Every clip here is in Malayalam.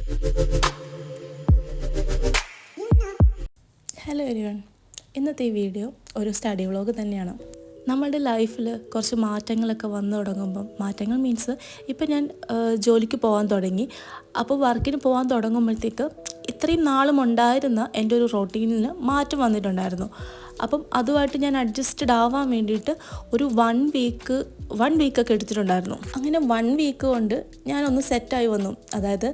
ഹലോ എവരിവൺ, ഇന്നത്തെ ഈ വീഡിയോ ഒരു സ്റ്റഡി വ്ളോഗ് തന്നെയാണ്. നമ്മളുടെ ലൈഫിൽ കുറച്ച് മാറ്റങ്ങളൊക്കെ വന്നു തുടങ്ങുമ്പം, മാറ്റങ്ങൾ മീൻസ് ഇപ്പം ഞാൻ ജോലിക്ക് പോകാൻ തുടങ്ങി. അപ്പോൾ വർക്കിന് പോകാൻ തുടങ്ങുമ്പോഴത്തേക്ക് ഇത്രയും നാളും ഉണ്ടായിരുന്ന എൻ്റെ ഒരു റൊട്ടീനിൽ മാറ്റം വന്നിട്ടുണ്ടായിരുന്നു. അപ്പം അതുമായിട്ട് ഞാൻ അഡ്ജസ്റ്റഡ് ആവാൻ വേണ്ടിയിട്ട് ഒരു വൺ വീക്കൊക്കെ എടുത്തിട്ടുണ്ടായിരുന്നു. അങ്ങനെ 1 വീക്ക് കൊണ്ട് ഞാനൊന്ന് സെറ്റായി വന്നു. അതായത്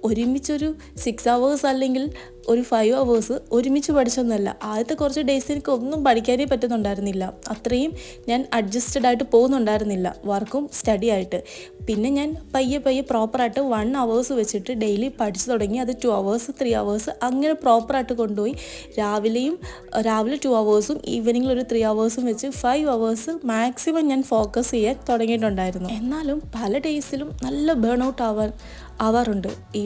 ഒരുമിച്ചൊരു 6 hours അല്ലെങ്കിൽ ഒരു 5 hours ഒരുമിച്ച് പഠിച്ചൊന്നുമല്ല. ആദ്യത്തെ കുറച്ച് ഡേയ്സ് എനിക്ക് ഒന്നും പഠിക്കാനേ പറ്റുന്നുണ്ടായിരുന്നില്ല. അത്രയും ഞാൻ അഡ്ജസ്റ്റഡ് ആയിട്ട് പോകുന്നുണ്ടായിരുന്നില്ല വർക്കും സ്റ്റഡി ആയിട്ട്. പിന്നെ ഞാൻ പയ്യെ പ്രോപ്പറായിട്ട് 1 hours വെച്ചിട്ട് ഡെയിലി പഠിച്ചു തുടങ്ങി. അത് 2 hours 3 hours അങ്ങനെ പ്രോപ്പറായിട്ട് കൊണ്ടുപോയി. രാവിലെ 2 hours ഈവനിങ്ങിൽ ഒരു 3 hours വെച്ച് 5 hours മാക്സിമം ഞാൻ ഫോക്കസ് ചെയ്യാൻ തുടങ്ങിയിട്ടുണ്ടായിരുന്നു. എന്നാലും പല ഡേയ്സിലും നല്ല ബേൺ ഔട്ട് ആവാറുണ്ട്. ഈ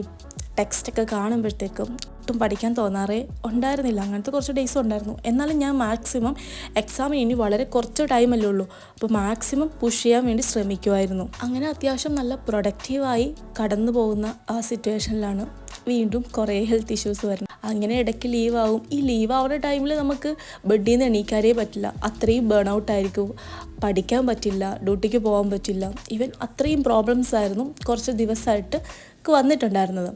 ടെക്സ്റ്റൊക്കെ കാണുമ്പോഴത്തേക്കും ഒട്ടും പഠിക്കാൻ തോന്നാറേ ഉണ്ടായിരുന്നില്ല. അങ്ങനത്തെ കുറച്ച് ഡേയ്സ് ഉണ്ടായിരുന്നു. എന്നാലും ഞാൻ മാക്സിമം എക്സാമിന് ഇനി വളരെ കുറച്ച് ടൈമല്ലേ ഉള്ളൂ, അപ്പോൾ മാക്സിമം പുഷ് ചെയ്യാൻ വേണ്ടി ശ്രമിക്കുമായിരുന്നു. അങ്ങനെ അത്യാവശ്യം നല്ല പ്രൊഡക്റ്റീവായി കടന്നു പോകുന്ന ആ സിറ്റുവേഷനിലാണ് വീണ്ടും കുറേ ഹെൽത്ത് ഇഷ്യൂസ് വരുന്നത്. അങ്ങനെ ഇടയ്ക്ക് ലീവാവും. ഈ ലീവാവുന്ന ടൈമിൽ നമുക്ക് ബെഡിൽ നിന്ന് എണീക്കാനേ പറ്റില്ല. അത്രയും ബേൺ ഔട്ടായിരിക്കും. പഠിക്കാൻ പറ്റില്ല, ഡ്യൂട്ടിക്ക് പോകാൻ പറ്റില്ല. ഈവൻ അത്രയും പ്രോബ്ലംസ് ആയിരുന്നു കുറച്ച് ദിവസമായിട്ട് വന്നിട്ടുണ്ടായിരുന്നത്.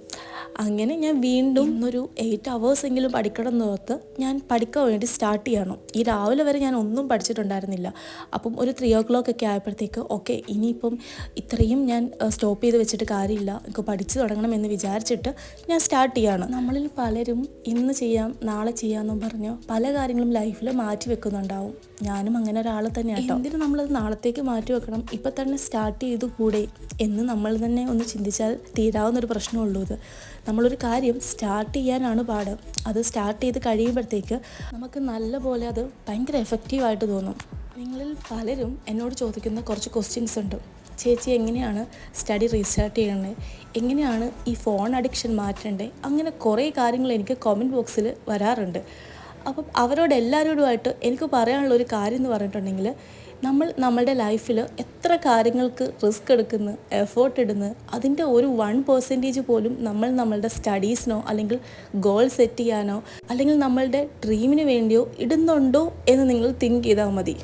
അങ്ങനെ ഞാൻ വീണ്ടും ഒരു 8 hours എങ്കിലും പഠിക്കണം എന്നോർത്ത് ഞാൻ പഠിക്കാൻ വേണ്ടി സ്റ്റാർട്ട് ചെയ്യണം. ഈ രാവിലെ വരെ ഞാൻ ഒന്നും പഠിച്ചിട്ടുണ്ടായിരുന്നില്ല. അപ്പം ഒരു 3 o'clock ഒക്കെ ആയപ്പോഴത്തേക്ക് ഓക്കെ, ഇനിയിപ്പം ഇത്രയും ഞാൻ സ്റ്റോപ്പ് ചെയ്ത് വെച്ചിട്ട് കാര്യമില്ല, എനിക്ക് പഠിച്ചു തുടങ്ങണം എന്ന് വിചാരിച്ചിട്ട് ഞാൻ സ്റ്റാർട്ട് ചെയ്യാണ്. നമ്മളിൽ പലരും ഇന്ന് ചെയ്യാം നാളെ ചെയ്യാമെന്നും പറഞ്ഞ് പല കാര്യങ്ങളും ലൈഫിൽ മാറ്റി വെക്കുന്നുണ്ടാവും. ഞാനും അങ്ങനെ ഒരാൾ തന്നെയാണ്. എന്തിനും നമ്മളത് നാളത്തേക്ക് മാറ്റി വെക്കണം, ഇപ്പം തന്നെ സ്റ്റാർട്ട് ചെയ്തു കൂടെ എന്ന് നമ്മൾ തന്നെ ഒന്ന് ചിന്തിച്ചാൽ തീരാവുന്നൊരു പ്രശ്നമുള്ളൂ. ഇത് നമ്മളൊരു കാര്യം സ്റ്റാർട്ട് ചെയ്യാനാണ് പാട്. അത് സ്റ്റാർട്ട് ചെയ്ത് കഴിയുമ്പോഴത്തേക്ക് നമുക്ക് നല്ലപോലെ അത് ഭയങ്കര എഫക്റ്റീവായിട്ട് തോന്നും. നിങ്ങളിൽ പലരും എന്നോട് ചോദിക്കുന്ന കുറച്ച് ക്വസ്റ്റ്യൻസ് ഉണ്ട്. ചേച്ചി എങ്ങനെയാണ് സ്റ്റഡി റീസ്റ്റാർട്ട് ചെയ്യണത്, എങ്ങനെയാണ് ഈ ഫോൺ അഡിക്ഷൻ മാറ്റേണ്ടത്, അങ്ങനെ കുറേ കാര്യങ്ങൾ എനിക്ക് കമൻറ്റ് ബോക്സിൽ വരാറുണ്ട്. അപ്പം അവരോട് എല്ലാവരോടുമായിട്ട് എനിക്ക് പറയാനുള്ള ഒരു കാര്യം എന്ന് പറഞ്ഞിട്ടുണ്ടെങ്കിൽ, നമ്മളുടെ ലൈഫിൽ എത്ര കാര്യങ്ങൾക്ക് റിസ്ക് എടുക്കുന്നു, എഫേർട്ട് ഇടുന്നു, അതിൻ്റെ ഒരു 1% പോലും നമ്മളുടെ സ്റ്റഡീസിനോ അല്ലെങ്കിൽ ഗോൾ സെറ്റ് ചെയ്യാനോ അല്ലെങ്കിൽ നമ്മളുടെ ഡ്രീമിന് വേണ്ടിയോ ഇടുന്നുണ്ടോ എന്ന് നിങ്ങൾ തിങ്ക് ചെയ്താൽ മതി.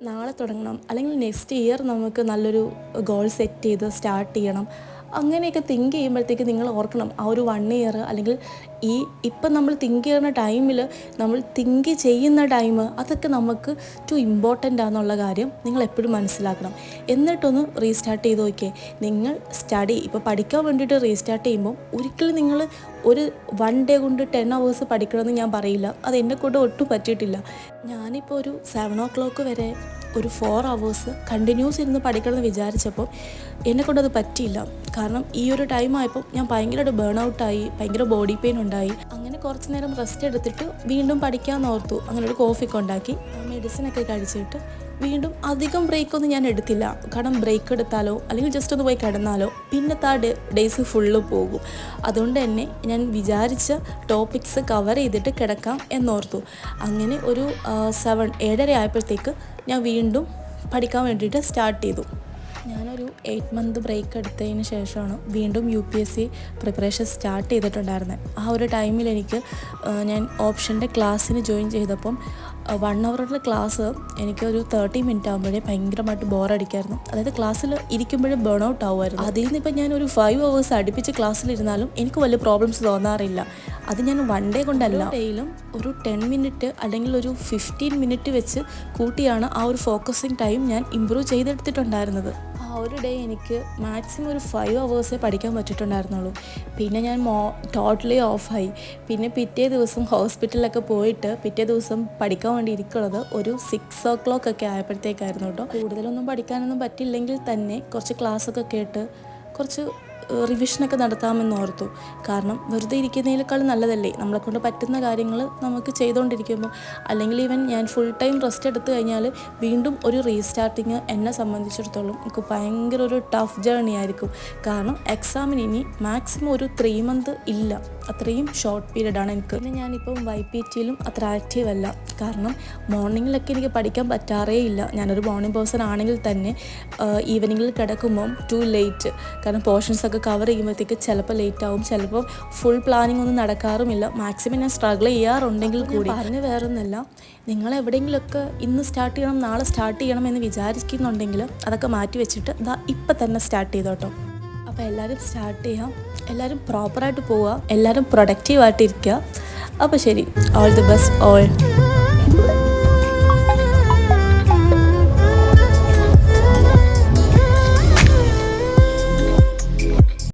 നാളെ തുടങ്ങണം അല്ലെങ്കിൽ നെക്സ്റ്റ് ഇയർ നമുക്ക് നല്ലൊരു ഗോൾ സെറ്റ് ചെയ്ത് സ്റ്റാർട്ട് ചെയ്യണം, അങ്ങനെയൊക്കെ തിങ്ക് ചെയ്യുമ്പോഴത്തേക്ക് നിങ്ങൾ ഓർക്കണം, ആ ഒരു 1 year അല്ലെങ്കിൽ ഇപ്പം നമ്മൾ തിങ്ക് ചെയ്യുന്ന ടൈമിൽ നമ്മൾ തിങ്ക് ചെയ്യുന്ന ടൈം അതൊക്കെ നമുക്ക് ടു ഇമ്പോർട്ടൻ്റ് ആണെന്നുള്ള കാര്യം നിങ്ങൾ എപ്പോഴും മനസ്സിലാക്കണം. എന്നിട്ടൊന്ന് റീസ്റ്റാർട്ട് ചെയ്ത് നോക്കിയേ. നിങ്ങൾ സ്റ്റഡി ഇപ്പോൾ പഠിക്കാൻ വേണ്ടിയിട്ട് റീസ്റ്റാർട്ട് ചെയ്യുമ്പോൾ ഒരിക്കലും നിങ്ങൾ ഒരു 1 day കൊണ്ട് 10 hours പഠിക്കണമെന്ന് ഞാൻ പറയില്ല. അത് എന്നെ കൊണ്ട് ഒട്ടും പറ്റിയിട്ടില്ല. ഞാനിപ്പോൾ ഒരു 7 o'clock വരെ ഒരു 4 hours കണ്ടിന്യൂസ് ഇരുന്ന് പഠിക്കണമെന്ന് വിചാരിച്ചപ്പോൾ എന്നെക്കൊണ്ടത് പറ്റിയില്ല. കാരണം ഈ ഒരു ടൈം ആയപ്പോൾ ഞാൻ ഭയങ്കരമായിട്ട് ബേൺ ഔട്ടായി, ഭയങ്കര ബോഡി പെയിൻ ഉണ്ടായി. അങ്ങനെ കുറച്ച് നേരം റെസ്റ്റ് എടുത്തിട്ട് വീണ്ടും പഠിക്കാമെന്ന് ഓർത്തു. അങ്ങനെ ഒരു കോഫിയൊക്കെ ഉണ്ടാക്കി മെഡിസിനൊക്കെ കഴിച്ചിട്ട് വീണ്ടും അധികം ബ്രേക്കൊന്നും ഞാൻ എടുത്തില്ല. കാരണം ബ്രേക്ക് എടുത്താലോ അല്ലെങ്കിൽ ജസ്റ്റ് ഒന്ന് പോയി കിടന്നാലോ പിന്നത്തെ ആ ഡേയ്സ് ഫുള്ള് പോകും. അതുകൊണ്ട് തന്നെ ഞാൻ വിചാരിച്ച ടോപ്പിക്സ് കവർ ചെയ്തിട്ട് കിടക്കാം എന്നോർത്തു. അങ്ങനെ ഒരു 7-7:30 ആയപ്പോഴത്തേക്ക് ഞാൻ വീണ്ടും പഠിക്കാൻ വേണ്ടിയിട്ട് സ്റ്റാർട്ട് ചെയ്തു. ഞാനൊരു 8 month ബ്രേക്ക് എടുത്തതിന് ശേഷമാണ് വീണ്ടും UPSC പ്രിപ്പറേഷൻ സ്റ്റാർട്ട് ചെയ്തിട്ടുണ്ടായിരുന്നത്. ആ ഒരു ടൈമിൽ ഞാൻ ഓപ്ഷൻ്റെ ക്ലാസ്സിന് ജോയിൻ ചെയ്തപ്പം 1 hour ക്ലാസ് എനിക്കൊരു 30 minute ആകുമ്പോഴേ ഭയങ്കരമായിട്ട് ബോറടിക്കായിരുന്നു. അതായത് ക്ലാസ്സിൽ ഇരിക്കുമ്പോഴേ ബേൺ ഔട്ട് ആവുമായിരുന്നു. അതിൽ നിന്ന് ഇപ്പം ഞാനൊരു 5 hours അടുപ്പിച്ച് ക്ലാസ്സിലിരുന്നാലും എനിക്ക് വലിയ പ്രോബ്ലംസ് തോന്നാറില്ല. അത് ഞാൻ 1 day കൊണ്ടല്ല, ഡേയിലും ഒരു 10 minute അല്ലെങ്കിൽ ഒരു 15 minute വെച്ച് കൂട്ടിയാണ് ആ ഒരു ഫോക്കസിങ് ടൈം ഞാൻ ഇമ്പ്രൂവ് ചെയ്തെടുത്തിട്ടുണ്ടായിരുന്നത്. ആ ഒരു ഡേ എനിക്ക് മാക്സിമം ഒരു 5 hours പഠിക്കാൻ പറ്റിയിട്ടുണ്ടായിരുന്നുള്ളൂ. പിന്നെ ഞാൻ ടോട്ടലി ഓഫായി. പിന്നെ പിറ്റേ ദിവസം ഹോസ്പിറ്റലിലൊക്കെ പോയിട്ട് പിറ്റേ ദിവസം പഠിക്കാൻ വേണ്ടി ഇരിക്കുന്നത് ഒരു 6 o'clock ഒക്കെ ആയപ്പോഴത്തേക്കായിരുന്നു കേട്ടോ. കൂടുതലൊന്നും പഠിക്കാനൊന്നും പറ്റില്ലെങ്കിൽ തന്നെ കുറച്ച് ക്ലാസ്സൊക്കെ കേട്ട് കുറച്ച് റിവിഷനൊക്കെ നടത്താമെന്ന് ഓർത്തു. കാരണം വെറുതെ ഇരിക്കുന്നതിനേക്കാളും നല്ലതല്ലേ നമ്മളെക്കൊണ്ട് പറ്റുന്ന കാര്യങ്ങൾ നമുക്ക് ചെയ്തുകൊണ്ടിരിക്കുമ്പോൾ. അല്ലെങ്കിൽ ഈവൻ ഞാൻ ഫുൾ ടൈം റെസ്റ്റ് എടുത്തു കഴിഞ്ഞാൽ വീണ്ടും ഒരു റീസ്റ്റാർട്ടിങ് എന്നെ സംബന്ധിച്ചിടത്തോളം എനിക്ക് ഭയങ്കര ഒരു ടഫ് ജേർണി ആയിരിക്കും. കാരണം എക്സാമിന് ഇനി മാക്സിമം ഒരു 3 month ഇല്ല. അത്രയും ഷോർട്ട് പീരീഡാണ് എനിക്ക്. പിന്നെ ഞാനിപ്പം YPTയിലും അത്ര ആക്റ്റീവ് അല്ല. കാരണം മോർണിംഗിലൊക്കെ എനിക്ക് പഠിക്കാൻ പറ്റാറേ ഇല്ല. ഞാനൊരു മോർണിംഗ് പേഴ്സൺ ആണെങ്കിൽ തന്നെ ഈവനിങ്ങിൽ കിടക്കുമ്പം ടു ലേറ്റ്. കാരണം പോർഷൻസൊക്കെ കവർ ചെയ്യുമ്പോഴത്തേക്ക് ചിലപ്പോൾ ലേറ്റ് ആവും, ചിലപ്പോൾ ഫുൾ പ്ലാനിങ് ഒന്നും നടക്കാറുമില്ല. മാക്സിമം ഞാൻ സ്ട്രഗിൾ ചെയ്യാറുണ്ടെങ്കിൽ കൂടി പറഞ്ഞ് വേറൊന്നുമല്ല, നിങ്ങൾ എവിടെയെങ്കിലുമൊക്കെ ഇന്ന് സ്റ്റാർട്ട് ചെയ്യണം, നാളെ സ്റ്റാർട്ട് ചെയ്യണം എന്ന് വിചാരിക്കുന്നുണ്ടെങ്കിൽ അതൊക്കെ മാറ്റി വെച്ചിട്ട് ഇപ്പം തന്നെ സ്റ്റാർട്ട് ചെയ്തോട്ടോ. അപ്പോൾ എല്ലാവരും സ്റ്റാർട്ട് ചെയ്യാം, എല്ലാവരും പ്രോപ്പറായിട്ട് പോവുക, എല്ലാവരും പ്രൊഡക്റ്റീവായിട്ടിരിക്കുക. അപ്പോൾ ശരി, ഓൾ ദി ബെസ്റ്റ് ഓൾ.